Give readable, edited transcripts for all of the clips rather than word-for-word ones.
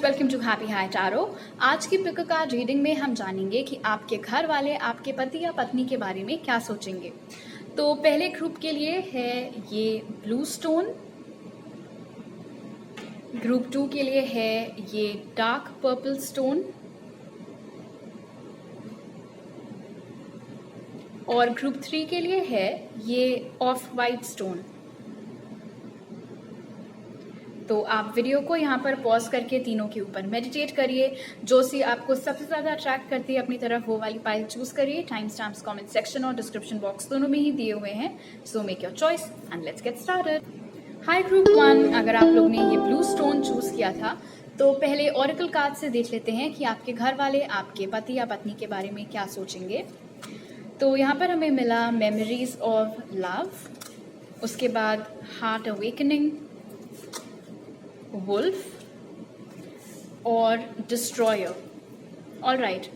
Guys, welcome to Happy High Tarot. आज की pick card reading में हम जानेंगे कि आपके घर वाले आपके पति या पत्नी के बारे में क्या सोचेंगे। तो पहले ग्रुप के लिए है ये ब्लू स्टोन, ग्रुप 2 के लिए है ये डार्क पर्पल स्टोन और ग्रुप 3 के लिए है ये ऑफ वाइट स्टोन। तो आप वीडियो को यहाँ पर पॉज करके तीनों के ऊपर मेडिटेट करिए। जो सी आपको सबसे ज़्यादा अट्रैक्ट करती है अपनी तरफ वो वाली पाइल चूज करिए। टाइम स्टैम्प्स कमेंट सेक्शन और डिस्क्रिप्शन बॉक्स दोनों में ही दिए हुए हैं। So make your choice and let's get started. Hi group 1, अगर आप लोग ने ये ब्लू स्टोन चूज किया था तो पहले ऑरेकल कार्ड से देख लेते हैं कि आपके घर वाले आपके पति या पत्नी के बारे में क्या सोचेंगे। तो यहाँ पर हमें मिला मेमोरीज ऑफ लव, उसके बाद हार्ट अवेकनिंग, वुल्फ और डिस्ट्रॉयर। ऑलराइट,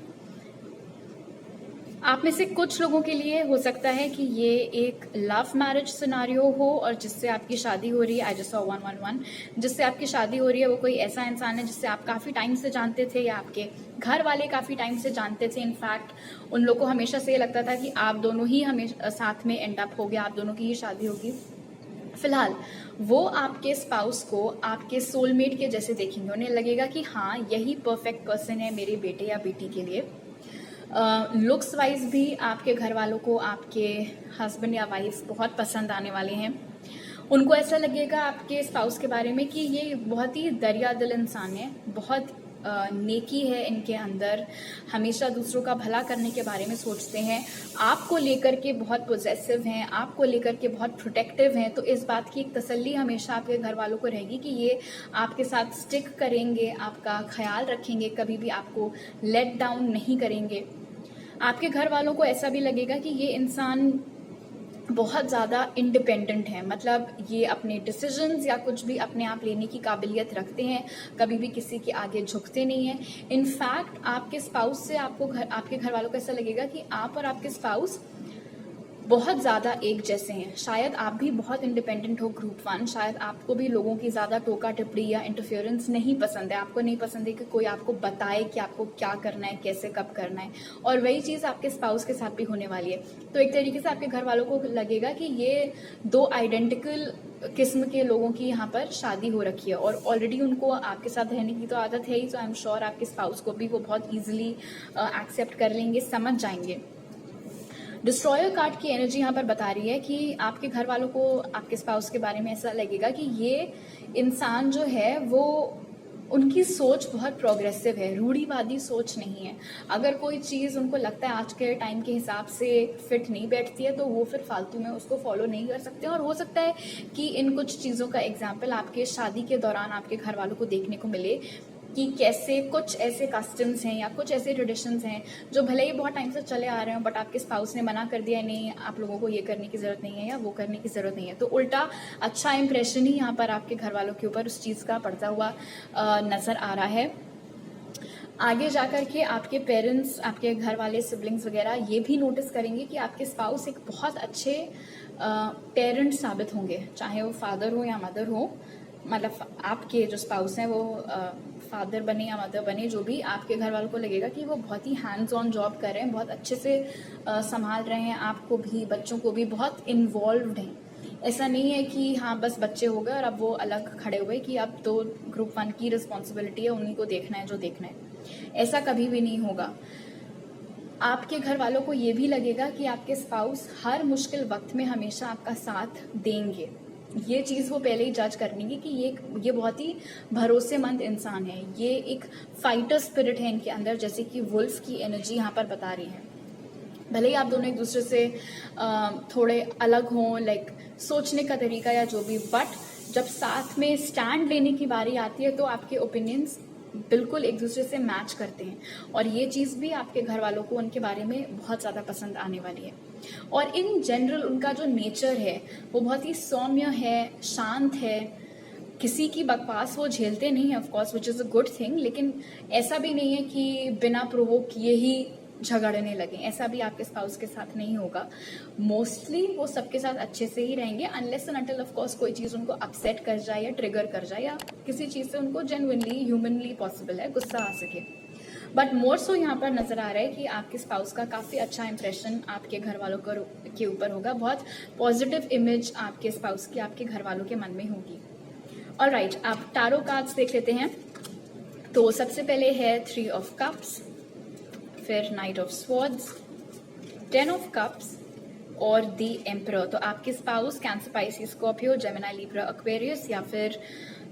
आप में से कुछ लोगों के लिए हो सकता है कि ये एक लव मैरिज सिनारियो हो और जिससे आपकी शादी हो रही है। आई जस्ट सॉ 111, जिससे आपकी शादी हो रही है वो कोई ऐसा इंसान है जिससे आप काफ़ी टाइम से जानते थे या आपके घर वाले काफ़ी टाइम से जानते थे। इनफैक्ट उन लोग को हमेशा से ये लगता था कि आप दोनों ही हमेशा साथ में एंड अप हो गया, आप दोनों की ही शादी होगी। फिलहाल वो आपके स्पाउस को आपके सोलमेट के जैसे देखेंगे, उन्हें लगेगा कि हाँ यही परफेक्ट पर्सन है मेरे बेटे या बेटी के लिए। लुक्स वाइज भी आपके घर वालों को आपके हस्बैंड या वाइफ बहुत पसंद आने वाले हैं। उनको ऐसा लगेगा आपके स्पाउस के बारे में कि ये बहुत ही दरिया दिल इंसान है, बहुत नेकी है इनके अंदर, हमेशा दूसरों का भला करने के बारे में सोचते हैं, आपको लेकर के बहुत पोजेसिव हैं, आपको लेकर के बहुत प्रोटेक्टिव हैं। तो इस बात की एक तसल्ली हमेशा आपके घर वालों को रहेगी कि ये आपके साथ स्टिक करेंगे, आपका ख्याल रखेंगे, कभी भी आपको लेट डाउन नहीं करेंगे। आपके घर वालों को ऐसा भी लगेगा कि ये इंसान बहुत ज़्यादा इंडिपेंडेंट है, मतलब ये अपने डिसीजंस या कुछ भी अपने आप लेने की काबिलियत रखते हैं, कभी भी किसी के आगे झुकते नहीं हैं। इनफैक्ट आपके स्पाउस से आपके घर वालों को ऐसा लगेगा कि आप और आपके स्पाउस बहुत ज़्यादा एक जैसे हैं। शायद आप भी बहुत इंडिपेंडेंट हो ग्रुप 1, शायद आपको भी लोगों की ज़्यादा टोका टिप्पणी या इंटरफेरेंस नहीं पसंद है। आपको नहीं पसंद है कि कोई आपको बताए कि आपको क्या करना है, कैसे कब करना है, और वही चीज़ आपके स्पाउस के साथ भी होने वाली है। तो एक तरीके से आपके घर वालों को लगेगा कि ये दो आइडेंटिकल किस्म के लोगों की यहाँ पर शादी हो रखी है और ऑलरेडी उनको आपके साथ रहने की तो आदत है ही। तो आई एम श्योर आपके स्पाउस को भी वो बहुत ईजिली एक्सेप्ट कर लेंगे, समझ जाएंगे। डिस्ट्रॉयर कार्ड की एनर्जी यहाँ पर बता रही है कि आपके घर वालों को आपके स्पाउस के बारे में ऐसा लगेगा कि ये इंसान जो है वो उनकी सोच बहुत प्रोग्रेसिव है, रूढ़िवादी सोच नहीं है। अगर कोई चीज़ उनको लगता है आज के टाइम के हिसाब से फिट नहीं बैठती है तो वो फिर फालतू में उसको फॉलो नहीं कर सकते। और हो सकता है कि इन कुछ चीज़ों का एग्जाम्पल आपके शादी के दौरान आपके घर वालों को देखने को मिले कि कैसे कुछ ऐसे कस्टम्स हैं या कुछ ऐसे ट्रेडिशंस हैं जो भले ही बहुत टाइम से चले आ रहे हो बट आपके स्पाउस ने मना कर दिया, नहीं आप लोगों को ये करने की ज़रूरत नहीं है या वो करने की ज़रूरत नहीं है। तो उल्टा अच्छा इंप्रेशन ही यहाँ पर आपके घर वालों के ऊपर उस चीज़ का पड़ता हुआ नज़र आ रहा है। आगे जाकर के आपके पेरेंट्स, आपके घर वाले सिबलिंग्स वगैरह ये भी नोटिस करेंगे कि आपके स्पाउस एक बहुत अच्छे पेरेंट साबित होंगे, चाहे वो फादर हो या मदर हो। मतलब आपके जो स्पाउस हैं वो फादर बने या मदर बने, जो भी, आपके घर वालों को लगेगा कि वो बहुत ही हैंड्स ऑन जॉब कर रहे हैं, बहुत अच्छे से संभाल रहे हैं आपको भी, बच्चों को भी, बहुत इन्वॉल्व्ड हैं। ऐसा नहीं है कि हाँ बस बच्चे हो गए और अब वो अलग खड़े हुए कि अब तो ग्रुप 1 की रिस्पॉन्सिबिलिटी है, उन्हीं को देखना है जो देखना है। ऐसा कभी भी नहीं होगा। आपके घर वालों को ये भी लगेगा कि आपके स्पाउस हर मुश्किल वक्त में हमेशा आपका साथ देंगे। ये चीज़ वो पहले ही जज करेंगे कि ये बहुत ही भरोसेमंद इंसान है, ये एक फाइटर स्पिरिट है इनके अंदर, जैसे कि वुल्फ की एनर्जी यहाँ पर बता रही है। भले ही आप दोनों एक दूसरे से थोड़े अलग हों, लाइक सोचने का तरीका या जो भी, बट जब साथ में स्टैंड लेने की बारी आती है तो आपके ओपिनियंस बिल्कुल एक दूसरे से मैच करते हैं। और ये चीज़ भी आपके घर वालों को उनके बारे में बहुत ज़्यादा पसंद आने वाली है। और इन जनरल उनका जो नेचर है वो बहुत ही सौम्य है, शांत है, किसी की बकवास वो झेलते नहीं है, of course, which is a good thing. लेकिन ऐसा भी नहीं है कि बिना प्रोवोक किए ही झगड़ने लगें, ऐसा भी आपके स्पाउस के साथ नहीं होगा। मोस्टली वो सबके साथ अच्छे से ही रहेंगे, unless and until of course कोई चीज़ उनको अपसेट कर जाए या ट्रिगर कर जाए, या किसी चीज़ से उनको जेन्युइनली ह्यूमनली पॉसिबल है गुस्सा आ सके। बट मोर सो यहाँ पर नज़र आ रहा है कि आपके स्पाउस का काफ़ी अच्छा इंप्रेशन आपके घर वालों के ऊपर होगा, बहुत पॉजिटिव इमेज आपके स्पाउस की आपके घर वालों के मन में होगी। ऑलराइट, आप टारो कार्ड्स देख लेते हैं। तो सबसे पहले है 3 ऑफ कप्स, फिर night of swords, 10 of cups और द एम्परर। तो आपके spouse cancer, Pisces, Scorpio, Gemini, Libra, Aquarius या फिर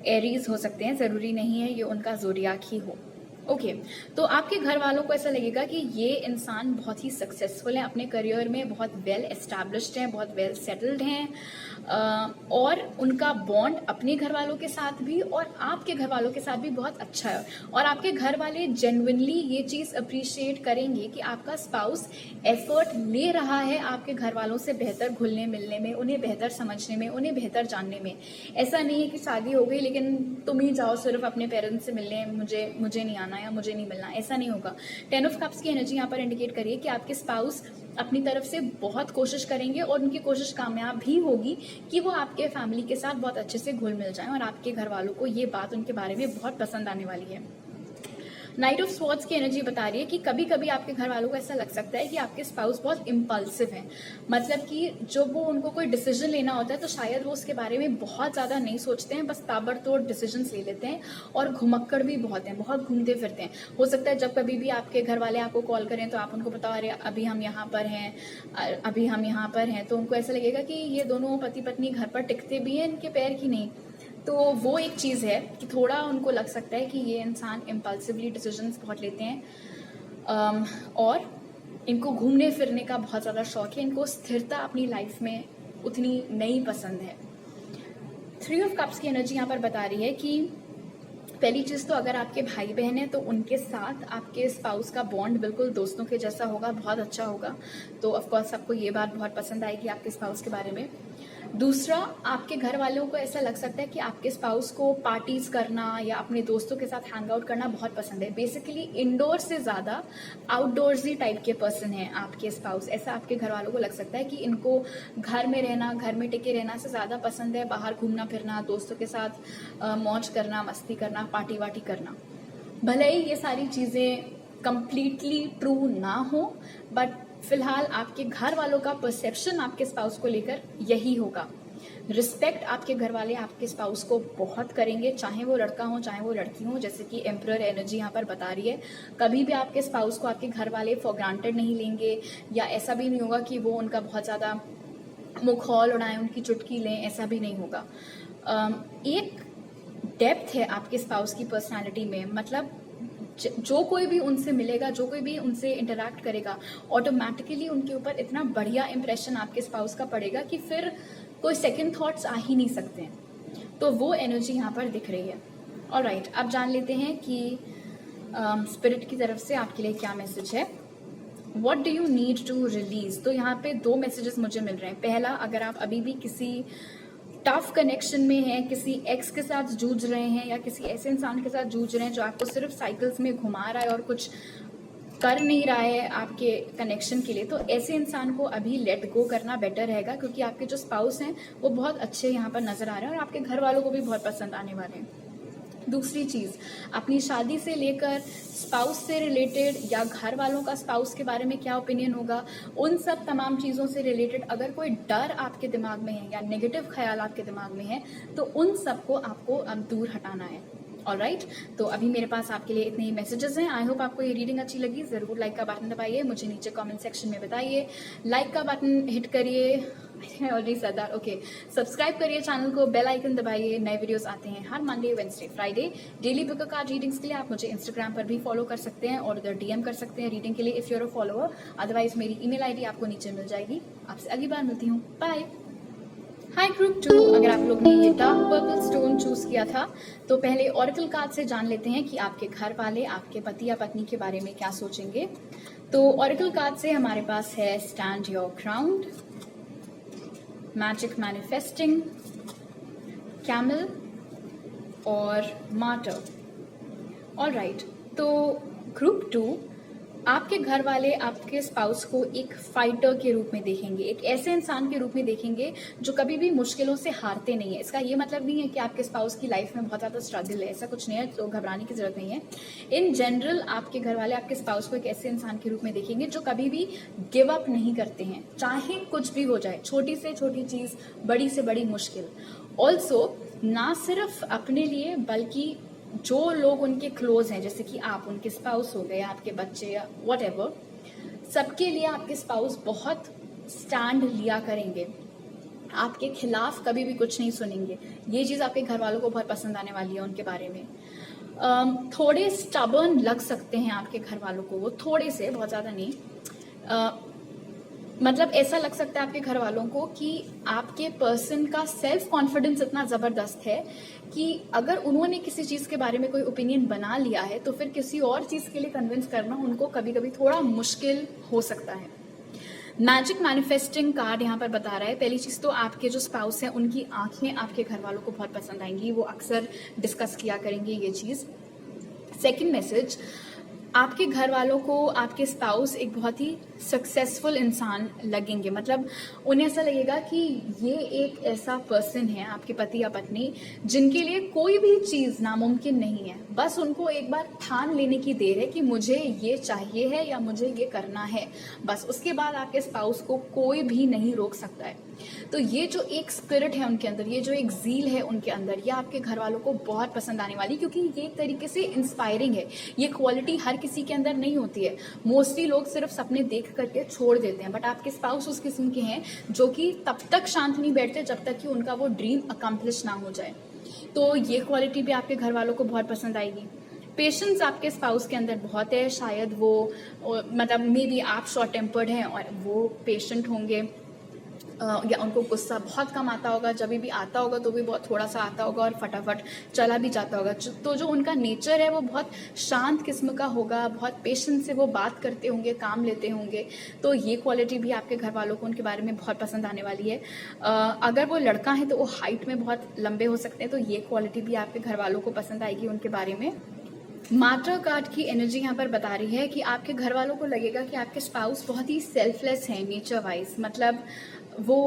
एरीज हो सकते हैं, ज़रूरी नहीं है ये उनका ज़ोडियाक ही हो। ओके, तो आपके घर वालों को ऐसा लगेगा कि ये इंसान बहुत ही सक्सेसफुल है अपने करियर में, बहुत वेल एस्टैब्लिश्ड हैं, बहुत वेल सेटल्ड हैं, और उनका बॉन्ड अपने घर वालों के साथ भी और आपके घर वालों के साथ भी बहुत अच्छा है। और आपके घर वाले जेन्युइनली ये चीज़ अप्रिशिएट करेंगे कि आपका स्पाउस एफर्ट ले रहा है आपके घर वालों से बेहतर घुलने मिलने में, उन्हें बेहतर समझने में, उन्हें बेहतर जानने में। ऐसा नहीं है कि शादी हो गई लेकिन तुम ही जाओ सिर्फ अपने पेरेंट्स से मिलने, मुझे नहीं आना या मुझे नहीं मिलना, ऐसा नहीं होगा। 10 ऑफ कप्स की एनर्जी यहाँ पर इंडिकेट करिए कि आपके स्पाउस अपनी तरफ से बहुत कोशिश करेंगे और उनकी कोशिश कामयाब भी होगी कि वो आपके फैमिली के साथ बहुत अच्छे से घुल मिल जाएं, और आपके घर वालों को ये बात उनके बारे में बहुत पसंद आने वाली है। नाइट ऑफ स्वॉर्ड्स की एनर्जी बता रही है कि कभी कभी आपके घर वालों को ऐसा लग सकता है कि आपके स्पाउस बहुत इम्पल्सिव हैं, मतलब कि जब वो उनको कोई डिसीजन लेना होता है तो शायद वो उसके बारे में बहुत ज़्यादा नहीं सोचते हैं, बस ताबड़तोड़ डिसीजंस ले लेते हैं, और घुमक्कड़ भी बहुत हैं, बहुत घूमते फिरते हैं। हो सकता है जब कभी भी आपके घर वाले आपको कॉल करें तो आप उनको बताओ अरे अभी हम यहाँ पर हैं, अभी हम यहाँ पर हैं, तो उनको ऐसा लगेगा कि ये दोनों पति पत्नी घर पर टिकते भी हैं, इनके पैर की नहीं। तो वो एक चीज़ है कि थोड़ा उनको लग सकता है कि ये इंसान इम्पल्सिवली डिसीजंस बहुत लेते हैं, और इनको घूमने फिरने का बहुत ज़्यादा शौक है, इनको स्थिरता अपनी लाइफ में उतनी नहीं पसंद है। 3 ऑफ कप्स की एनर्जी यहाँ पर बता रही है कि पहली चीज़ तो अगर आपके भाई बहन हैं तो उनके साथ आपके स्पाउस का बॉन्ड बिल्कुल दोस्तों के जैसा होगा, बहुत अच्छा होगा। तो ऑफकोर्स आपको ये बात बहुत पसंद आएगी आपके स्पाउस के बारे में। दूसरा, आपके घर वालों को ऐसा लग सकता है कि आपके स्पाउस को पार्टीज करना या अपने दोस्तों के साथ हैंग आउट करना बहुत पसंद है। बेसिकली इंडोर से ज़्यादा आउटडोर्सी टाइप के पर्सन हैं आपके स्पाउस, ऐसा आपके घर वालों को लग सकता है कि इनको घर में रहना, घर में टिके रहना से ज़्यादा पसंद है बाहर घूमना फिरना, दोस्तों के साथ मौज करना, मस्ती करना, पार्टी वार्टी करना। भले ही ये सारी चीज़ें कंप्लीटली ट्रू ना हो, बट फिलहाल आपके घर वालों का परसेप्शन आपके स्पाउस को लेकर यही होगा। रिस्पेक्ट आपके घर वाले आपके स्पाउस को बहुत करेंगे, चाहे वो लड़का हो चाहे वो लड़की हो, जैसे कि एम्परर एनर्जी यहाँ पर बता रही है। कभी भी आपके स्पाउस को आपके घर वाले फॉर ग्रांटेड नहीं लेंगे, या ऐसा भी नहीं होगा कि वो उनका बहुत ज़्यादा मुखौल उड़ाएं, उनकी चुटकी लें, ऐसा भी नहीं होगा। एक डेप्थ है आपके स्पाउस की पर्सनालिटी में, मतलब जो कोई भी उनसे मिलेगा, जो कोई भी उनसे इंटरैक्ट करेगा, ऑटोमेटिकली उनके ऊपर इतना बढ़िया इंप्रेशन आपके स्पाउस का पड़ेगा कि फिर कोई सेकंड थॉट्स आ ही नहीं सकते हैं। तो वो एनर्जी यहाँ पर दिख रही है। ऑलराइट, अब जान लेते हैं कि स्पिरिट की तरफ से आपके लिए क्या मैसेज है। What do you need to release. तो यहाँ पे 2 मैसेजेस मुझे मिल रहे हैं। पहला, अगर आप अभी भी किसी टफ कनेक्शन में हैं, किसी एक्स के साथ जूझ रहे हैं या किसी ऐसे इंसान के साथ जूझ रहे हैं जो आपको सिर्फ साइकिल्स में घुमा रहा है और कुछ कर नहीं रहा है आपके कनेक्शन के लिए, तो ऐसे इंसान को अभी लेट गो करना बेटर रहेगा, क्योंकि आपके जो स्पाउस हैं वो बहुत अच्छे यहाँ पर नजर आ रहे हैं और आपके घर वालों को भी बहुत पसंद आने वाले हैं। दूसरी चीज़, अपनी शादी से लेकर स्पाउस से रिलेटेड या घर वालों का स्पाउस के बारे में क्या ओपिनियन होगा, उन सब तमाम चीज़ों से रिलेटेड अगर कोई डर आपके दिमाग में है या नेगेटिव ख्याल आपके दिमाग में है तो उन सबको आपको अब दूर हटाना है। ऑलराइट, तो अभी मेरे पास आपके लिए इतने ही मैसेजेस हैं। आई होप आपको ये रीडिंग अच्छी लगी। ज़रूर लाइक का बटन दबाइए, मुझे नीचे कमेंट सेक्शन में बताइए। लाइक का बटन हिट करिए, already said that, okay. Subscribe करिए चैनल को, बेल आइकन दबाइए। नए वीडियोस आते हैं हर Monday, Wednesday, Friday. Daily book card readings के लिए आप मुझे इंस्टाग्राम पर भी फॉलो कर सकते हैं और उधर DM कर सकते हैं रीडिंग के लिए if you're a follower. Otherwise मेरी ईमेल ID आपको नीचे मिल जाएगी। आपसे अगली बार मिलती हूँ, बाय। हाय ग्रुप 2, अगर आप लोग ने ये डार्क पर्पल स्टोन चूज किया था तो पहले ऑरेकल कार्ड से जान लेते हैं कि आपके घर वाले आपके पति या पत्नी के बारे में क्या सोचेंगे। तो ऑरेकल कार्ड से हमारे पास है stand your ground, magic manifesting, camel और मार्टर। ऑलराइट, तो ग्रुप 2, आपके घर वाले आपके स्पाउस को एक फाइटर के रूप में देखेंगे, एक ऐसे इंसान के रूप में देखेंगे जो कभी भी मुश्किलों से हारते नहीं है। इसका ये मतलब नहीं है कि आपके स्पाउस की लाइफ में बहुत ज़्यादा स्ट्रगल है, ऐसा कुछ नहीं है, तो घबराने की जरूरत नहीं है। इन जनरल आपके घर वाले आपके स्पाउस को एक ऐसे इंसान के रूप में देखेंगे जो कभी भी गिव अप नहीं करते हैं, चाहे कुछ भी हो जाए, छोटी से छोटी चीज़, बड़ी से बड़ी मुश्किल। ऑल्सो ना सिर्फ अपने लिए बल्कि जो लोग उनके क्लोज हैं, जैसे कि आप, उनके स्पाउस हो गए, आपके बच्चे या वट एवर, सबके लिए आपके स्पाउस बहुत स्टैंड लिया करेंगे, आपके खिलाफ कभी भी कुछ नहीं सुनेंगे। ये चीज़ आपके घर वालों को बहुत पसंद आने वाली है उनके बारे में। थोड़े स्टबर्न लग सकते हैं आपके घर वालों को, वो थोड़े से, बहुत ज़्यादा नहीं। मतलब ऐसा लग सकता है आपके घर वालों को कि आपके पर्सन का सेल्फ कॉन्फिडेंस इतना ज़बरदस्त है कि अगर उन्होंने किसी चीज़ के बारे में कोई ओपिनियन बना लिया है तो फिर किसी और चीज़ के लिए कन्विंस करना उनको कभी कभी थोड़ा मुश्किल हो सकता है। मैजिक मैनिफेस्टिंग कार्ड यहाँ पर बता रहा है, पहली चीज़ तो आपके जो स्पाउस हैं उनकी आंखें आपके घर वालों को बहुत पसंद आएंगी, वो अक्सर डिस्कस किया करेंगे ये चीज़। सेकेंड मैसेज, आपके घर वालों को आपके स्पाउस एक बहुत ही सक्सेसफुल इंसान लगेंगे। मतलब उन्हें ऐसा लगेगा कि ये एक ऐसा पर्सन है, आपके पति या पत्नी, जिनके लिए कोई भी चीज़ नामुमकिन नहीं है। बस उनको एक बार ठान लेने की देर है कि मुझे ये चाहिए है या मुझे ये करना है, बस उसके बाद आपके स्पाउस को कोई भी नहीं रोक सकता है। तो ये जो एक स्पिरिट है उनके अंदर, ये जो एक ज़ील है उनके अंदर, ये आपके घर वालों को बहुत पसंद आने वाली, क्योंकि ये एक तरीके से इंस्पायरिंग है। ये क्वालिटी हर किसी के अंदर नहीं होती है, मोस्टली लोग सिर्फ सपने देख करके छोड़ देते हैं, बट आपके स्पाउस उस किस्म के हैं जो कि तब तक शांत नहीं बैठते जब तक कि उनका वो ड्रीम अकम्प्लिश ना हो जाए। तो ये क्वालिटी भी आपके घर वालों को बहुत पसंद आएगी। पेशेंस आपके स्पाउस के अंदर बहुत है, शायद वो मतलब मे बी आप शॉर्ट टेम्पर्ड हैं और वो पेशेंट होंगे, या उनको गुस्सा बहुत कम आता होगा, जब भी आता होगा तो भी बहुत थोड़ा सा आता होगा और फटाफट चला भी जाता होगा। तो जो उनका नेचर है वो बहुत शांत किस्म का होगा, बहुत पेशेंस से वो बात करते होंगे, काम लेते होंगे। तो ये क्वालिटी भी आपके घर वालों को उनके बारे में बहुत पसंद आने वाली है। अगर वो लड़का है तो वो हाइट में बहुत लंबे हो सकते हैं, तो ये क्वालिटी भी आपके घर वालों को पसंद आएगी उनके बारे में। मास्टर कार्ड की एनर्जी यहाँ पर बता रही है कि आपके घर वालों को लगेगा कि आपके स्पाउस बहुत ही सेल्फलेस हैं नेचर वाइज। मतलब वो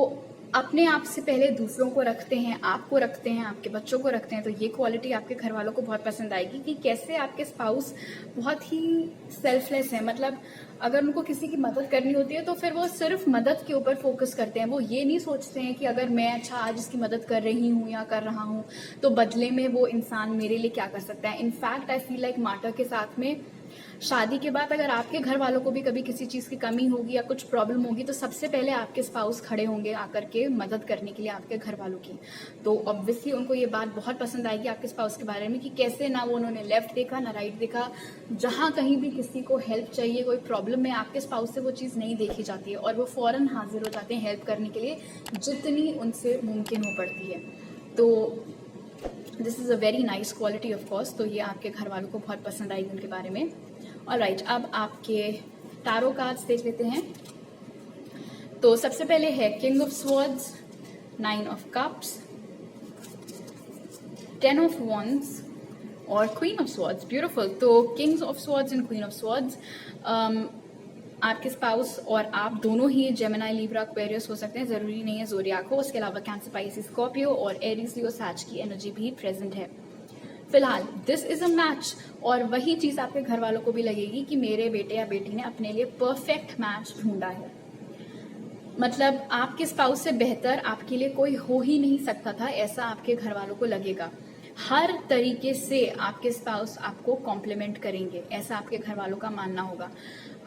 अपने आप से पहले दूसरों को रखते हैं, आपको रखते हैं, आपके बच्चों को रखते हैं। तो ये क्वालिटी आपके घर वालों को बहुत पसंद आएगी कि कैसे आपके स्पाउस बहुत ही सेल्फलेस हैं। मतलब अगर उनको किसी की मदद करनी होती है तो फिर वो सिर्फ मदद के ऊपर फोकस करते हैं। वो ये नहीं सोचते हैं कि अगर मैं अच्छा आज इसकी मदद कर रही हूँ या कर रहा हूँ तो बदले में वो इंसान मेरे लिए क्या कर सकता है। In fact I feel like martyr के साथ में शादी के बाद अगर आपके घर वालों को भी कभी किसी चीज़ की कमी होगी या कुछ प्रॉब्लम होगी तो सबसे पहले आपके स्पाउस खड़े होंगे आकर के मदद करने के लिए आपके घर वालों की। तो ऑब्वियसली उनको ये बात बहुत पसंद आएगी आपके स्पाउस के बारे में कि कैसे ना वो उन्होंने लेफ्ट देखा ना राइट देखा, जहाँ कहीं भी किसी को हेल्प चाहिए, कोई प्रॉब्लम में, आपके स्पाउस से वो चीज़ नहीं देखी जाती है और वो फ़ौरन हाजिर हो जाते हैं हेल्प करने के लिए जितनी उनसे मुमकिन हो पड़ती है। तो this is a very nice quality of course. तो ये आपके घर वालों को बहुत पसंद आएगी उनके बारे में। ऑलराइट, अब आपके टैरो कार्ड्स देख लेते हैं। तो सबसे पहले है king of swords, 9 of cups, 10 of wands और क्वीन ऑफ स्वॉर्ड्स। ब्यूटीफुल। तो Kings of swords and queen of swords, आपके स्पाउस और आप दोनों ही जेमिनी, लिब्रा, एक्वेरियस हो सकते हैं, जरूरी नहीं है ज़ोडिएक हो। उसके अलावा कैंसर, पाइसिस, स्कॉर्पियो और एरीज, लियो, सैज की एनर्जी भी प्रेजेंट है फिलहाल। This is a match. और वही चीज आपके घर वालों को भी लगेगी कि मेरे बेटे या बेटी ने अपने लिए परफेक्ट मैच ढूंढा है। मतलब आपके स्पाउस से बेहतर आपके लिए कोई हो ही नहीं सकता था, ऐसा आपके घर वालों को लगेगा। हर तरीके से आपके स्पाउस आपको कॉम्प्लीमेंट करेंगे, ऐसा आपके घर वालों का मानना होगा।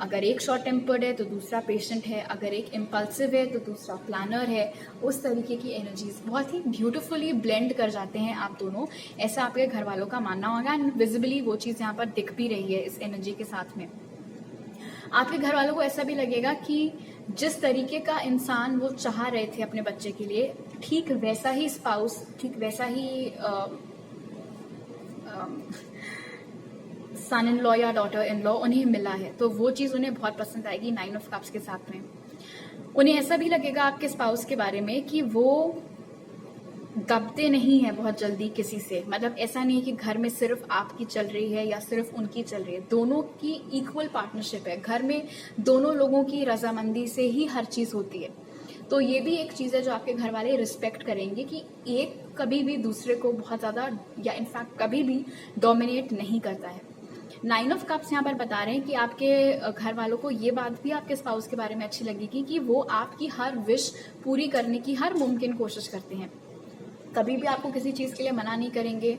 अगर एक शॉर्ट टेम्पर्ड है तो दूसरा पेशेंट है, अगर एक इम्पल्सिव है तो दूसरा प्लानर है। उस तरीके की एनर्जीज बहुत ही ब्यूटीफुली ब्लेंड कर जाते हैं आप दोनों, ऐसा आपके घर वालों का मानना होगा। एंड विजिबली वो चीज़ यहाँ पर दिख भी रही है इस एनर्जी के साथ में। आपके घर वालों को ऐसा भी लगेगा कि जिस तरीके का इंसान वो चाह रहे थे अपने बच्चे के लिए, ठीक वैसा ही स्पाउस, ठीक वैसा ही सन इन लॉ या डॉटर इन लॉ उन्हें मिला है। तो वो चीज़ उन्हें बहुत पसंद आएगी 9 ऑफ कप्स के साथ में। उन्हें ऐसा भी लगेगा आपके स्पाउस के बारे में कि वो दबते नहीं है बहुत जल्दी किसी से। मतलब ऐसा नहीं है कि घर में सिर्फ आपकी चल रही है या सिर्फ उनकी चल रही है, दोनों की इक्वल पार्टनरशिप है। घर में दोनों लोगों की रजामंदी से ही हर चीज़ होती है। तो ये भी एक चीज़ है जो आपके घर वाले रिस्पेक्ट करेंगे कि एक कभी भी दूसरे को बहुत ज़्यादा या इनफैक्ट कभी भी डोमिनेट नहीं करता है। 9 ऑफ कप्स यहाँ पर बता रहे हैं कि आपके घर वालों को ये बात भी आपके स्पाउस के बारे में अच्छी लगेगी कि वो आपकी हर विश पूरी करने की हर मुमकिन कोशिश करते हैं। कभी भी आपको किसी चीज़ के लिए मना नहीं करेंगे।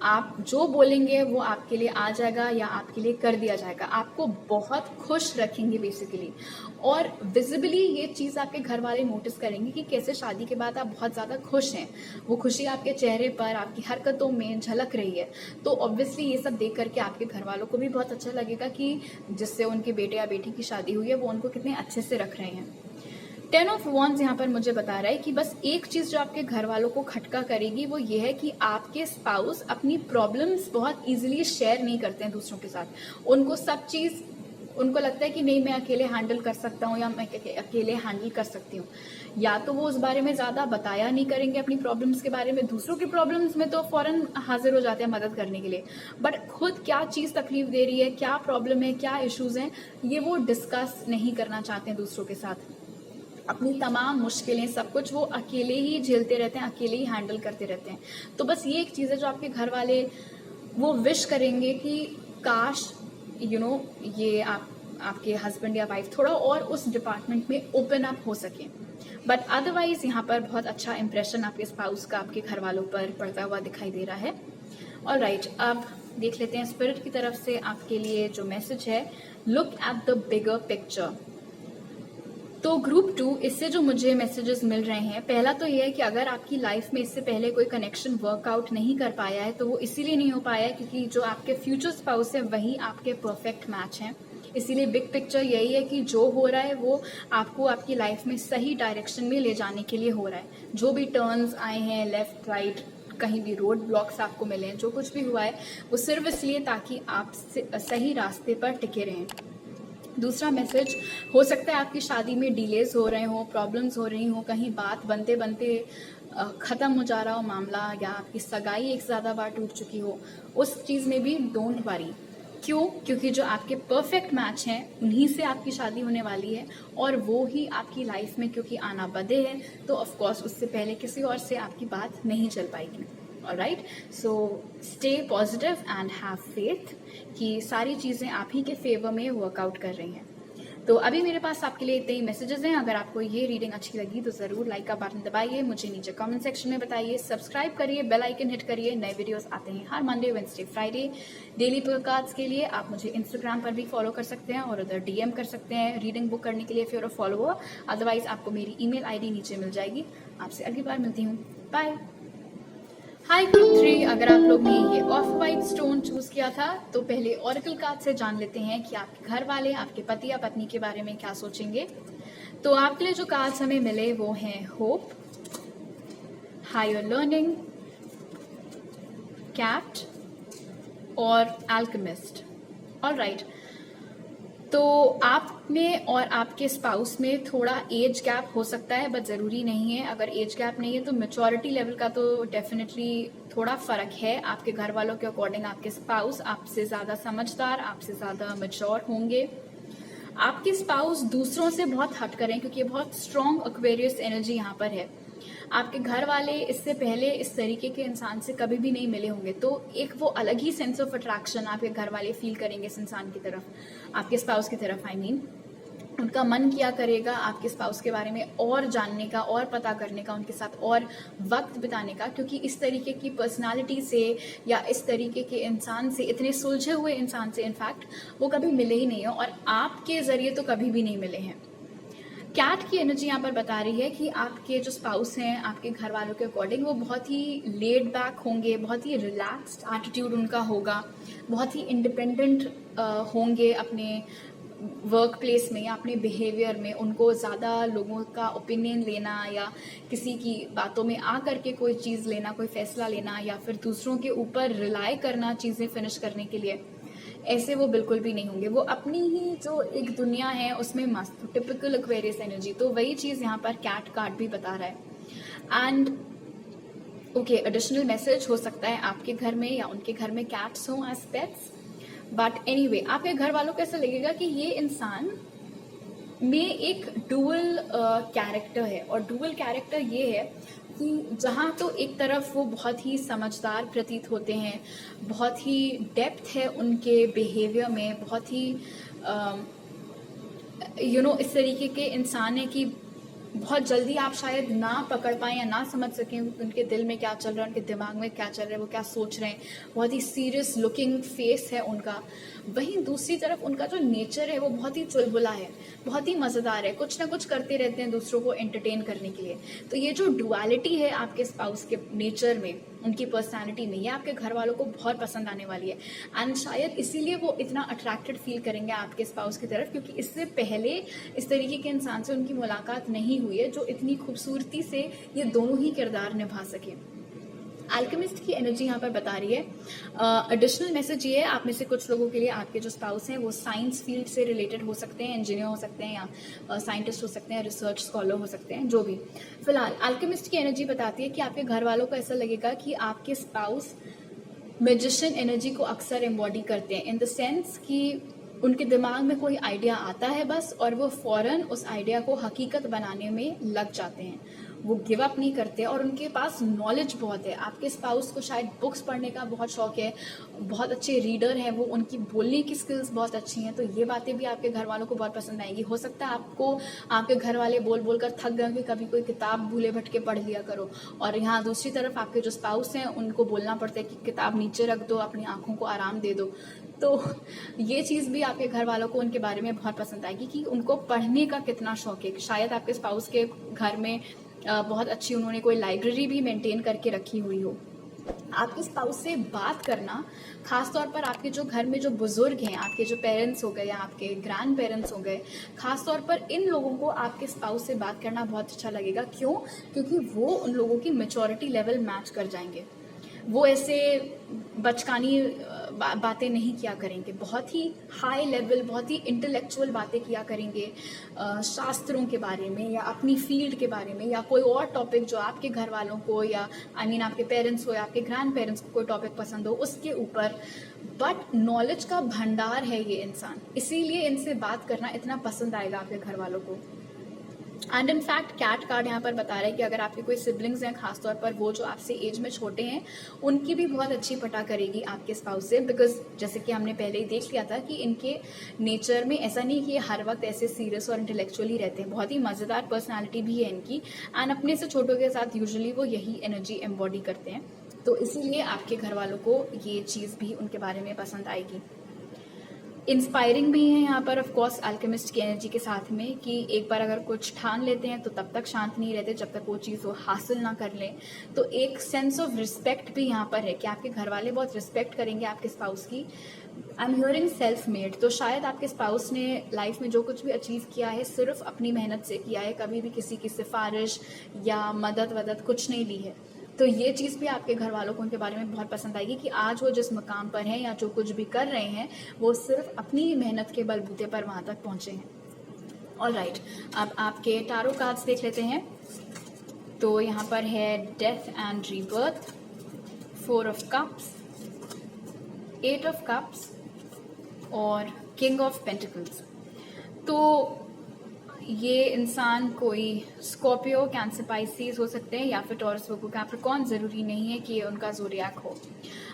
आप जो बोलेंगे वो आपके लिए आ जाएगा या आपके लिए कर दिया जाएगा। आपको बहुत खुश रखेंगे बेसिकली। और विजिबली ये चीज़ आपके घर वाले नोटिस करेंगे कि कैसे शादी के बाद आप बहुत ज़्यादा खुश हैं। वो खुशी आपके चेहरे पर, आपकी हरकतों में झलक रही है। तो ऑब्वियसली ये सब देख करके आपके घर वालों को भी बहुत अच्छा लगेगा कि जिससे उनके बेटे या बेटी की शादी हुई है वो उनको कितने अच्छे से रख रहे हैं। 10 ऑफ वॉन्ड्स यहाँ पर मुझे बता रहा है कि बस एक चीज़ जो आपके घर वालों को खटका करेगी वो ये है कि आपके स्पाउस अपनी प्रॉब्लम्स बहुत इजीली शेयर नहीं करते हैं दूसरों के साथ। उनको सब चीज़, उनको लगता है कि नहीं मैं अकेले हैंडल कर सकता हूँ या मैं अकेले हैंडल कर सकती हूँ। या तो वो उस बारे में ज़्यादा बताया नहीं करेंगे अपनी प्रॉब्लम्स के बारे में। दूसरों की प्रॉब्लम्स में तो फ़ौरन हाजिर हो जाते हैं मदद करने के लिए, बट खुद क्या चीज़ तकलीफ दे रही है, क्या प्रॉब्लम है, क्या इश्यूज़ हैं, ये वो डिस्कस नहीं करना चाहते हैं दूसरों के साथ। अपनी तमाम मुश्किलें सब कुछ वो अकेले ही झेलते रहते हैं, अकेले ही हैंडल करते रहते हैं। तो बस ये एक चीज़ है जो आपके घर वाले वो विश करेंगे कि काश ये आपके हस्बैंड या वाइफ थोड़ा और उस डिपार्टमेंट में ओपन अप हो सके। बट अदरवाइज यहाँ पर बहुत अच्छा इंप्रेशन आपके स्पाउस का आपके घर वालों पर पड़ता हुआ दिखाई दे रहा है। ऑलराइट, अब देख लेते हैं स्पिरिट की तरफ से आपके लिए जो मैसेज है। Look at the bigger picture. तो ग्रुप 2, इससे जो मुझे मैसेजेस मिल रहे हैं, पहला तो ये है कि अगर आपकी लाइफ में इससे पहले कोई कनेक्शन वर्कआउट नहीं कर पाया है तो वो इसीलिए नहीं हो पाया है क्योंकि जो आपके फ्यूचर स्पाउस है वही आपके परफेक्ट मैच हैं। इसीलिए बिग पिक्चर यही है कि जो हो रहा है वो आपको आपकी लाइफ में सही डायरेक्शन में ले जाने के लिए हो रहा है। जो भी टर्न्स आए हैं, लेफ्ट राइट, कहीं भी रोड ब्लॉक्स आपको मिले, जो कुछ भी हुआ है वो सिर्फ इसलिए ताकि आप सही रास्ते पर टिके रहें। दूसरा मैसेज, हो सकता है आपकी शादी में डिलेज हो रहे हो, प्रॉब्लम्स हो रही हो, कहीं बात बनते बनते ख़त्म हो जा रहा हो मामला, या आपकी सगाई एक ज़्यादा बार टूट चुकी हो। उस चीज़ में भी डोंट वरी। क्यों? क्योंकि जो आपके परफेक्ट मैच हैं उन्हीं से आपकी शादी होने वाली है और वो ही आपकी लाइफ में क्योंकि आना बदे है, तो ऑफकोर्स उससे पहले किसी और से आपकी बात नहीं चल पाएगी। Alright, so stay positive and have faith कि सारी चीज़ें आप ही के फेवर में वर्कआउट कर रही हैं। तो अभी मेरे पास आपके लिए इतने ही मैसेजेस हैं। अगर आपको ये रीडिंग अच्छी लगी तो ज़रूर लाइक का बटन दबाइए, मुझे नीचे कमेंट सेक्शन में बताइए, सब्सक्राइब करिए, बेल आइकन हिट करिए। नए वीडियोस आते हैं हर Monday, Wednesday, Friday. Daily podcast के लिए आप मुझे इंस्टाग्राम पर भी फॉलो कर सकते हैं और उधर डीएम कर सकते हैं रीडिंग बुक करने के लिए, फिर फॉलोअर। अदरवाइज आपको मेरी ईमेल आईडी नीचे मिल जाएगी। आपसे अगली बार मिलती हूँ, बाय। हाय ग्रुप 3, अगर आप लोग ने ये ऑफ वाइट स्टोन चूज किया था तो पहले ऑरेकल कार्ड से जान लेते हैं कि आपके घर वाले आपके पति या पत्नी के बारे में क्या सोचेंगे। तो आपके लिए जो कार्ड्स हमें मिले वो हैं होप, हायर लर्निंग, कैट और एल्केमिस्ट। ऑलराइट, तो आप में और आपके स्पाउस में थोड़ा एज गैप हो सकता है, बट ज़रूरी नहीं है। अगर एज गैप नहीं है तो मैच्योरिटी लेवल का तो डेफिनेटली थोड़ा फ़र्क है। आपके घर वालों के अकॉर्डिंग आपके स्पाउस आपसे ज़्यादा समझदार, आपसे ज़्यादा मैच्योर होंगे। आपके स्पाउस दूसरों से बहुत हट करें क्योंकि बहुत स्ट्रॉन्ग एक्वेरियस एनर्जी यहाँ पर है। आपके घर वाले इससे पहले इस तरीके के इंसान से कभी भी नहीं मिले होंगे, तो एक वो अलग ही सेंस ऑफ अट्रैक्शन आपके घर वाले फील करेंगे इस इंसान की तरफ, आपके स्पाउस की तरफ। आई मीन उनका मन किया करेगा आपके स्पाउस के बारे में और जानने का और पता करने का, उनके साथ और वक्त बिताने का, क्योंकि इस तरीके की पर्सनालिटी से या इस तरीके के इंसान से, इतने सुलझे हुए इंसान से इनफैक्ट वो कभी मिले ही नहीं हो और आपके ज़रिए तो कभी भी नहीं मिले हैं। कैट की एनर्जी यहाँ पर बता रही है कि आपके जो स्पाउस हैं आपके घर वालों के अकॉर्डिंग वो बहुत ही लेड बैक होंगे, बहुत ही रिलैक्स्ड एटीट्यूड उनका होगा, बहुत ही इंडिपेंडेंट होंगे अपने वर्क प्लेस में या अपने बिहेवियर में। उनको ज़्यादा लोगों का ओपिनियन लेना या किसी की बातों में आ करके कोई चीज़ लेना, कोई फैसला लेना या फिर दूसरों के ऊपर रिलाई करना चीज़ें फिनिश करने के लिए, ऐसे वो बिल्कुल भी नहीं होंगे। वो अपनी ही जो एक दुनिया है उसमें मस्त, टिपिकल एक्वेरियस एनर्जी। तो वही चीज़ यहाँ पर कैट कार्ड भी बता रहा है। एंड ओके, एडिशनल मैसेज हो सकता है आपके घर में या उनके घर में कैट्स हों एज पेट्स, बट एनीवे आपके घर वालों को ऐसा लगेगा कि ये इंसान में एक डुअल कैरेक्टर है, और डुअल कैरेक्टर ये है कि जहाँ तो एक तरफ वो बहुत ही समझदार प्रतीत होते हैं, बहुत ही डेप्थ है उनके बिहेवियर में, बहुत ही इस तरीके के इंसान है कि बहुत जल्दी आप शायद ना पकड़ पाएं या ना समझ सकें उनके दिल में क्या चल रहा है, उनके दिमाग में क्या चल रहा है, वो क्या सोच रहे हैं। बहुत ही सीरियस लुकिंग फेस है उनका। वहीं दूसरी तरफ उनका जो नेचर है वो बहुत ही चुलबुला है, बहुत ही मज़ेदार है, कुछ ना कुछ करते रहते हैं दूसरों को एंटरटेन करने के लिए। तो ये जो डुअलिटी है आपके स्पाउस के नेचर में, उनकी पर्सनैलिटी में, ये आपके घर वालों को बहुत पसंद आने वाली है। एंड शायद इसीलिए वो इतना अट्रैक्टेड फील करेंगे आपके स्पाउस की तरफ, क्योंकि इससे पहले इस तरीके के इंसान से उनकी मुलाकात नहीं हुई है जो इतनी खूबसूरती से ये दोनों ही किरदार निभा सके। अल्केमिस्ट की एनर्जी यहाँ पर बता रही है। एडिशनल मैसेज ये है, आप में से कुछ लोगों के लिए आपके जो स्पाउस हैं वो साइंस फील्ड से रिलेटेड हो सकते हैं, इंजीनियर हो सकते हैं या साइंटिस्ट हो सकते हैं, रिसर्च स्कॉलर हो सकते हैं, जो भी। फिलहाल अल्केमिस्ट की एनर्जी बताती है कि आपके घर वालों को ऐसा लगेगा कि आपके स्पाउस मैजिशियन एनर्जी को अक्सर एम्बॉडी करते हैं, इन द सेंस कि उनके दिमाग में कोई आइडिया आता है बस, और वो फौरन उस आइडिया को हकीकत बनाने में लग जाते हैं। वो गिव अप नहीं करते और उनके पास नॉलेज बहुत है। आपके स्पाउस को शायद बुक्स पढ़ने का बहुत शौक है, बहुत अच्छे रीडर हैं वो, उनकी बोलने की स्किल्स बहुत अच्छी हैं। तो ये बातें भी आपके घर वालों को बहुत पसंद आएंगी। हो सकता है आपको आपके घर वाले बोल बोल कर थक गए कि कभी कोई किताब भूले भटके पढ़ लिया करो, और यहाँ दूसरी तरफ आपके जो स्पाउस हैं उनको बोलना पड़ता है कि किताब नीचे रख दो, अपनी आंखों को आराम दे दो। तो ये चीज़ भी आपके घर वालों को उनके बारे में बहुत पसंद आएगी कि उनको पढ़ने का कितना शौक है। शायद आपके स्पाउस के घर में बहुत अच्छी उन्होंने कोई लाइब्रेरी भी मेंटेन करके रखी हुई हो। आपके स्पाउस से बात करना, खासतौर पर आपके जो घर में जो बुजुर्ग हैं, आपके जो पेरेंट्स हो गए या आपके ग्रैंड पेरेंट्स हो गए, खासतौर पर इन लोगों को आपके स्पाउस से बात करना बहुत अच्छा लगेगा। क्यों? क्योंकि वो उन लोगों की मैच्योरिटी लेवल मैच कर जाएंगे। वो ऐसे बचकानी बातें नहीं किया करेंगे, बहुत ही हाई लेवल, बहुत ही इंटेलेक्चुअल बातें किया करेंगे, शास्त्रों के बारे में या अपनी फील्ड के बारे में या कोई और टॉपिक जो आपके घर वालों को या आपके पेरेंट्स हो या आपके ग्रैंड पेरेंट्स को कोई टॉपिक पसंद हो उसके ऊपर। बट नॉलेज का भंडार है ये इंसान, इसीलिए इनसे बात करना इतना पसंद आएगा आपके घर वालों को। And in fact cat card यहाँ पर बता रहा है कि अगर आपके कोई सिबलिंग्स हैं, खासतौर पर वो जो आपसे एज में छोटे हैं, उनकी भी बहुत अच्छी पटा करेगी आपके स्पाउस से। बिकॉज जैसे कि हमने पहले ही देख लिया था कि इनके नेचर में ऐसा नहीं कि ये हर वक्त ऐसे सीरियस और इंटेलेक्चुअली रहते हैं, बहुत ही मज़ेदार पर्सनैलिटी भी है इनकी। एंड अपने से छोटों के साथ यूजुअली वो यही एनर्जी एम्बॉडी करते हैं। तो इसीलिए आपके घर वालों को ये चीज़ भी उनके बारे में पसंद आएगी। इंस्पायरिंग भी है यहाँ पर ऑफ कोर्स अल्केमिस्ट की एनर्जी के साथ में, कि एक बार अगर कुछ ठान लेते हैं तो तब तक शांत नहीं रहते जब तक वो चीज़ वो हासिल ना कर लें। तो एक सेंस ऑफ रिस्पेक्ट भी यहाँ पर है कि आपके घर वाले बहुत रिस्पेक्ट करेंगे आपके स्पाउस की। I am hearing self made, तो शायद आपके स्पाउस ने लाइफ में जो कुछ भी अचीव किया है सिर्फ अपनी मेहनत से किया है, कभी भी किसी की सिफारिश या मदद वदद कुछ नहीं ली है। तो ये चीज़ भी आपके घर वालों को उनके बारे में बहुत पसंद आएगी कि आज वो जिस मकाम पर हैं या जो कुछ भी कर रहे हैं वो सिर्फ अपनी मेहनत के बलबूते पर वहाँ तक पहुँचे हैं। ऑलराइट, अब आपके टारो कार्ड्स देख लेते हैं। तो यहाँ पर है death and rebirth, 4 of cups, 8 of cups और किंग ऑफ पेंटिकल्स। तो ये इंसान कोई स्कॉर्पियो, कैंसर, पाइसेस हो सकते हैं या फिर टॉरस, वर्गो, कैप्रिकॉर्न। ज़रूरी नहीं है कि ये उनका ज़ोडिएक हो।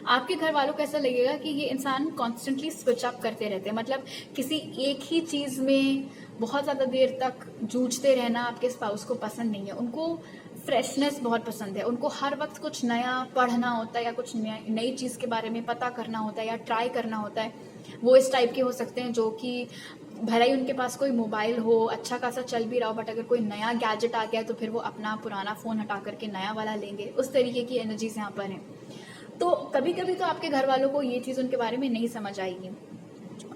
आपके घर वालों को ऐसा लगेगा कि ये इंसान कॉन्स्टेंटली स्विच अप करते रहते हैं, मतलब किसी एक ही चीज़ में बहुत ज़्यादा देर तक जूझते रहना आपके स्पाउस को पसंद नहीं है। उनको फ्रेशनेस बहुत पसंद है, उनको हर वक्त कुछ नया पढ़ना होता है या कुछ नई चीज़ के बारे में पता करना होता है या ट्राई करना होता है। वो इस टाइप के हो सकते हैं जो कि भले ही उनके पास कोई मोबाइल हो, अच्छा खासा चल भी रहा हो, बट अगर कोई नया गैजेट आ गया तो फिर वो अपना पुराना फ़ोन हटा करके नया वाला लेंगे। उस तरीके की एनर्जीज यहाँ पर हैं। तो कभी कभी तो आपके घर वालों को ये चीज़ उनके बारे में नहीं समझ आएगी।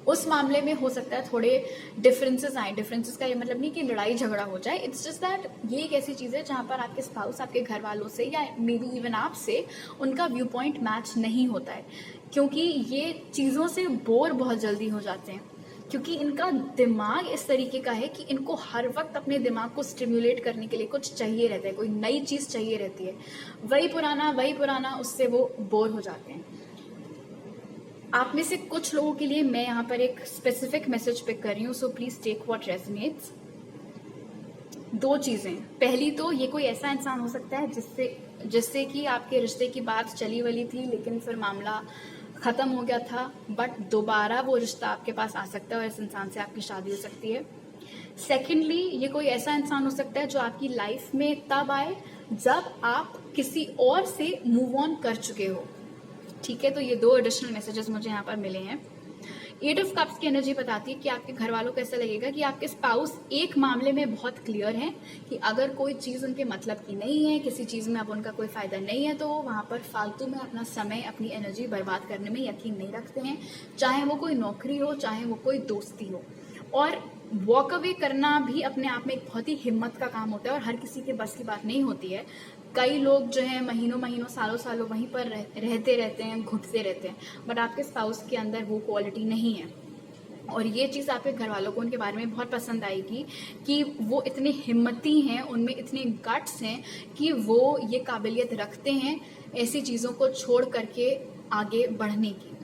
उस मामले में हो सकता है थोड़े डिफरेंसेस आए। डिफरेंसेस का ये मतलब नहीं कि लड़ाई झगड़ा हो जाए, इट्स जस्ट दैट ये एक ऐसी चीज़ है जहाँ पर आपके स्पाउस आपके घर वालों से या मे बी इवन आपसे उनका व्यू पॉइंट मैच नहीं होता है, क्योंकि ये चीज़ों से बोर बहुत जल्दी हो जाते हैं। क्योंकि इनका दिमाग इस तरीके का है कि इनको हर वक्त अपने दिमाग को स्टिम्युलेट करने के लिए कुछ चाहिए रहता है, कोई नई चीज़ चाहिए रहती है। वही पुराना, उससे वो बोर हो जाते हैं। आप में से कुछ लोगों के लिए मैं यहाँ पर एक स्पेसिफिक मैसेज पिक कर रही हूँ, so please take what resonates. 2 चीज़ें। पहली तो ये कोई ऐसा इंसान हो सकता है जिससे कि आपके रिश्ते की बात चली वली थी, लेकिन फिर मामला ख़त्म हो गया था, बट दोबारा वो रिश्ता आपके पास आ सकता है और इस इंसान से आपकी शादी हो सकती है। सेकेंडली, ये कोई ऐसा इंसान हो सकता है जो आपकी लाइफ में तब आए जब आप किसी और से मूव ऑन कर चुके हो। ठीक है, तो ये 2 एडिशनल मैसेजेस मुझे यहाँ पर मिले हैं। 8 ऑफ कप्स की एनर्जी बताती है कि आपके घर वालों को ऐसा लगेगा कि आपके स्पाउस एक मामले में बहुत क्लियर हैं कि अगर कोई चीज़ उनके मतलब की नहीं है, किसी चीज़ में अब उनका कोई फ़ायदा नहीं है, तो वहाँ पर फालतू में अपना समय, अपनी एनर्जी बर्बाद करने में यकीन नहीं रखते हैं, चाहे वो कोई नौकरी हो, चाहे वो कोई दोस्ती हो। और वॉक अवे करना भी अपने आप में एक बहुत ही हिम्मत का काम होता है और हर किसी के बस की बात नहीं होती है। कई लोग जो है महीनों सालों वहीं पर रहते हैं, घुटते रहते हैं, बट आपके स्पाउस के अंदर वो क्वालिटी नहीं है। और ये चीज़ आपके घर वालों को उनके बारे में बहुत पसंद आएगी कि वो इतने हिम्मती हैं, उनमें इतने गट्स हैं कि वो ये काबिलियत रखते हैं ऐसी चीज़ों को छोड़ करके आगे बढ़ने की।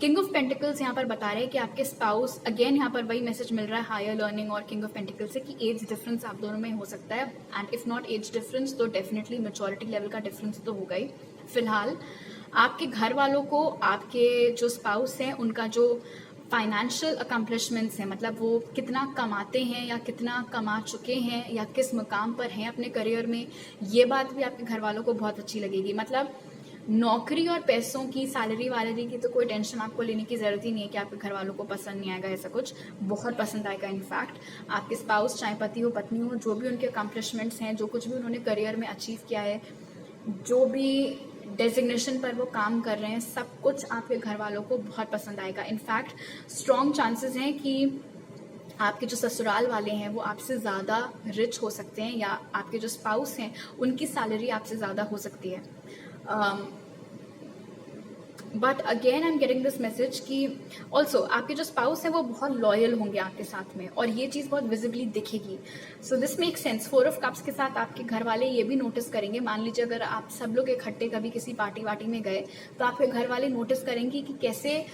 किंग ऑफ पेंटिकल्स यहाँ पर बता रहे हैं कि आपके स्पाउस, अगेन यहाँ पर वही मैसेज मिल रहा है हायर लर्निंग और किंग ऑफ पेंटिकल्स से, कि एज डिफरेंस आप दोनों में हो सकता है, and if not age difference तो डेफिनेटली मैच्योरिटी लेवल का डिफरेंस तो होगा ही। फिलहाल आपके घर वालों को आपके जो स्पाउस हैं उनका जो फाइनेंशियल अकम्पलिशमेंट्स हैं, मतलब वो कितना कमाते हैं या कितना कमा चुके हैं या किस मुकाम पर हैं अपने करियर में, ये बात भी आपके घर वालों को बहुत अच्छी लगेगी। मतलब नौकरी और पैसों की, सैलरी वालरी की तो कोई टेंशन आपको लेने की ज़रूरत ही नहीं है कि आपके घर वालों को पसंद नहीं आएगा, ऐसा कुछ बहुत पसंद आएगा। इनफैक्ट आपके स्पाउस, चाहे पति हो पत्नी हो, जो भी उनके अकम्पलिशमेंट्स हैं, जो कुछ भी उन्होंने करियर में अचीव किया है, जो भी डेजिग्नेशन पर वो काम कर रहे हैं, सब कुछ आपके घर वालों को बहुत पसंद आएगा। इनफैक्ट स्ट्रॉन्ग चांसेस हैं कि आपके जो ससुराल वाले हैं वो आपसे ज़्यादा रिच हो सकते हैं, या आपके जो स्पाउस हैं उनकी सैलरी आपसे ज़्यादा हो सकती है। But again I am getting this message कि ऑल्सो आपके जो स्पाउस हैं वो बहुत लॉयल होंगे आपके साथ में, और ये चीज़ बहुत विजिबली दिखेगी। So this make sense. 4 of cups के साथ आपके घर वाले ये भी नोटिस करेंगे, मान लीजिए अगर आप सब लोग इकट्ठे कभी किसी पार्टी वार्टी में गए, तो आपके घर वाले नोटिस करेंगे कि कैसे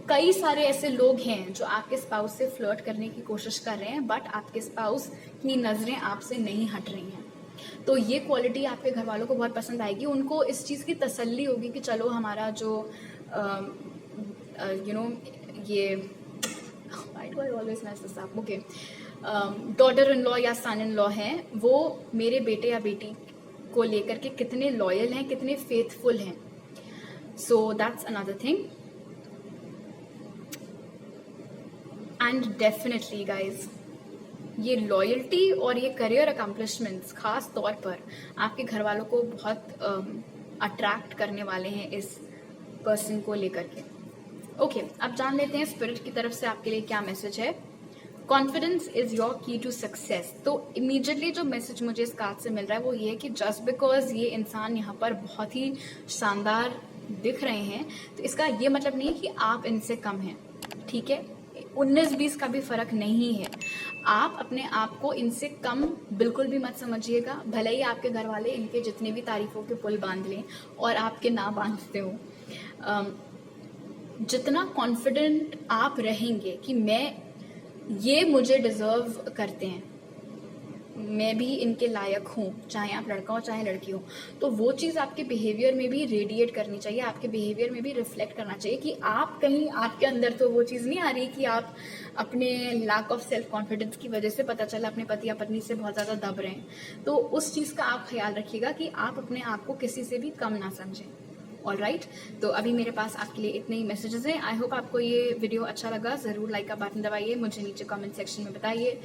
कई सारे ऐसे लोग हैं जो आपके स्पाउस से फ्लर्ट करने की कोशिश कर रहे हैं, बट आपके स्पाउस की नज़रें आपसे नहीं हट रही हैं। तो ये क्वालिटी आपके घर वालों को बहुत पसंद आएगी। उनको इस चीज़ की तसल्ली होगी कि चलो हमारा जो ये डॉटर इन लॉ या सन इन लॉ है, वो मेरे बेटे या बेटी को लेकर के कितने लॉयल हैं, कितने फेथफुल हैं। So that's another thing. And definitely guys, ये लॉयल्टी और ये करियर अकम्पलिशमेंट्स खास तौर पर आपके घर वालों को बहुत अट्रैक्ट करने वाले हैं इस पर्सन को लेकर के। ओके, अब जान लेते हैं स्पिरिट की तरफ से आपके लिए क्या मैसेज है। कॉन्फिडेंस इज योर की टू सक्सेस। तो इमीडिएटली जो मैसेज मुझे इस कार्ड से मिल रहा है वो ये है कि जस्ट बिकॉज ये इंसान यहाँ पर बहुत ही शानदार दिख रहे हैं, तो इसका ये मतलब नहीं है कि आप इनसे कम हैं। ठीक है, 19-20 का भी फर्क नहीं है। आप अपने आप को इनसे कम बिल्कुल भी मत समझिएगा, भले ही आपके घर वाले इनके जितने भी तारीफों के पुल बांध लें और आपके ना बांधते हो। जितना कॉन्फिडेंट आप रहेंगे कि ये मुझे डिजर्व करते हैं, मैं भी इनके लायक हूँ, चाहे आप लड़का हो चाहे लड़की हो, तो वो चीज़ आपके बिहेवियर में भी रेडिएट करनी चाहिए, आपके बिहेवियर में भी रिफ्लेक्ट करना चाहिए कि आप कहीं आपके अंदर तो वो चीज़ नहीं आ रही कि आप अपने लैक ऑफ सेल्फ कॉन्फिडेंस की वजह से पता चला अपने पति या पत्नी से बहुत ज़्यादा दब रहे हैं। तो उस चीज़ का आप ख्याल रखिएगा कि आप अपने आप को किसी से भी कम ना समझें। ऑलराइट, तो अभी मेरे पास आपके लिए इतने ही मैसेजेस हैं। आई होप आपको ये वीडियो अच्छा लगा। ज़रूर लाइक का बटन दबाइए, मुझे नीचे कमेंट सेक्शन में बताइए।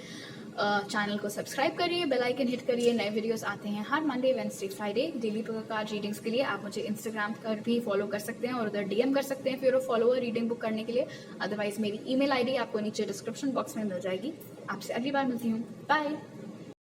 चैनल को सब्सक्राइब करिए, बेल आइकन हिट करिए। नए वीडियोस आते हैं हर Monday, Wednesday, Friday daily card readings के लिए। आप मुझे इंस्टाग्राम पर भी फॉलो कर सकते हैं और उधर डीएम कर सकते हैं फिर फॉलोअर रीडिंग बुक करने के लिए। अदरवाइज मेरी ईमेल आईडी आपको नीचे डिस्क्रिप्शन बॉक्स में मिल जाएगी। आपसे अगली बार मिलती हूँ। बाय।